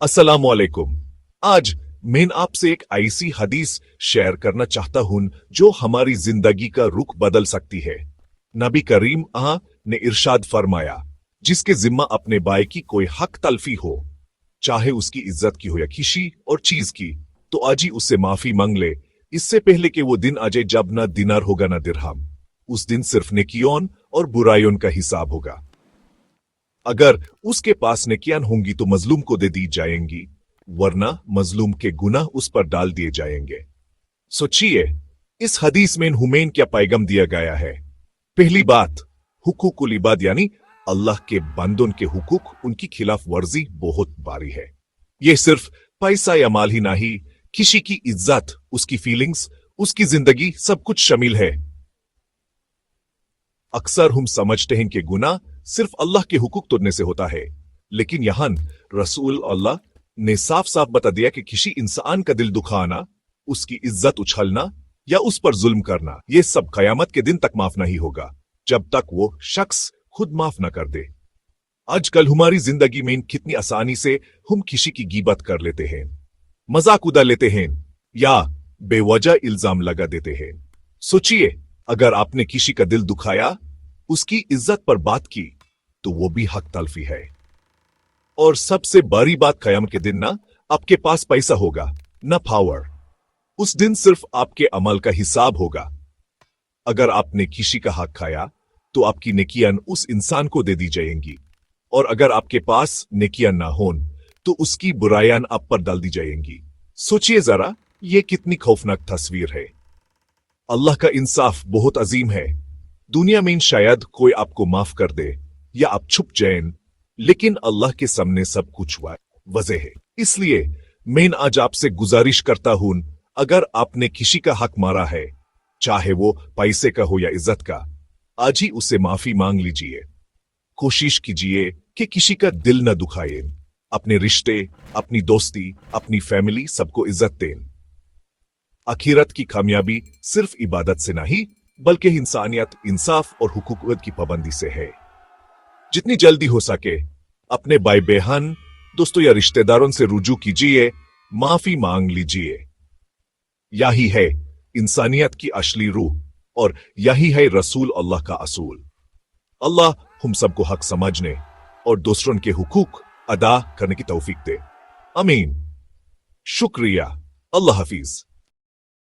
अस्सलाम वालेकुम। आज मैं आपसे एक ऐसी हदीस शेयर करना चाहता हूं जो हमारी जिंदगी का रुख बदल सकती है। नबी करीम ने इरशाद फरमाया, जिसके जिम्मा अपने भाई की कोई हक तलफी हो, चाहे उसकी इज्जत की हो या किसी और चीज की, तो आज ही उससे माफी मांग ले, इससे पहले कि वो दिन आ जाए जब न दिनार होगा न दिरहम। उस दिन सिर्फ नेकियों और बुराइयों का हिसाब होगा। अगर उसके पास नेकियां होंगी तो मजलूम को दे दी जाएंगी, वरना मजलूम के गुनाह उस पर डाल दिए जाएंगे। सोचिए, इस हदीस में हुमैन क्या पैगाम दिया गया है। पहली बात, हुकूकुल इबाद यानी अल्लाह के बंदों के हुकूक, उनकी खिलाफ वर्जी बहुत भारी है। यह सिर्फ पैसा या माल ही नहीं, किसी की इज्जत, उसकी फीलिंग्स, उसकी जिंदगी, सब कुछ शामिल है। अक्सर हम समझते हैं कि गुनाह सिर्फ अल्लाह के हुकूक तोड़ने से होता है, लेकिन यहां रसूल अल्लाह ने साफ साफ बता दिया कि किसी इंसान का दिल दुखाना, उसकी इज्जत उछलना या उस पर जुल्म करना, यह सब कयामत के दिन तक माफ नहीं होगा, जब तक वो शख्स खुद माफ न कर दे। आजकल हमारी जिंदगी में कितनी आसानी से हम किसी की गीबत कर लेते हैं, मजाक उड़ा लेते हैं या बेवजह इल्जाम लगा देते हैं। सोचिए, अगर आपने किसी का दिल दुखाया, उसकी इज्जत पर बात की, तो वो भी हक तलफी है। और सबसे बड़ी बात, कयामत के दिन ना आपके पास पैसा होगा ना पावर। उस दिन सिर्फ आपके अमल का हिसाब होगा। अगर आपने किसी का हक खाया तो आपकी नेकियां उस इंसान को दे दी जाएंगी, और अगर आपके पास नेकियां ना हो तो उसकी बुराइयां आप पर डाल दी जाएंगी। सोचिए जरा, ये कितनी खौफनाक तस्वीर है। अल्लाह का इंसाफ बहुत अजीम है। दुनिया में शायद कोई आपको माफ कर दे या आप छुप जाएं, लेकिन अल्लाह के सामने सब कुछ वजह है। इसलिए मैं आज आपसे गुजारिश करता हूं, अगर आपने किसी का हक मारा है, चाहे वो पैसे का हो या इज्जत का, आज ही उससे माफी मांग लीजिए। कोशिश कीजिए कि किसी का दिल न दुखाए। अपने रिश्ते, अपनी दोस्ती, अपनी फैमिली, सबको इज्जत दें। आखिरत की कामयाबी सिर्फ इबादत से नहीं, बल्कि इंसानियत, इंसाफ और हुकूक की पाबंदी से है। जितनी जल्दी हो सके अपने भाई बहन, दोस्तों या रिश्तेदारों से रुजू कीजिए, माफी मांग लीजिए। यही है इंसानियत की असली रूह, और यही है रसूल अल्लाह का असूल। अल्लाह हम सबको हक समझने और दूसरों के हुकूक अदा करने की तौफीक दे। आमीन। शुक्रिया। अल्लाह हाफिज।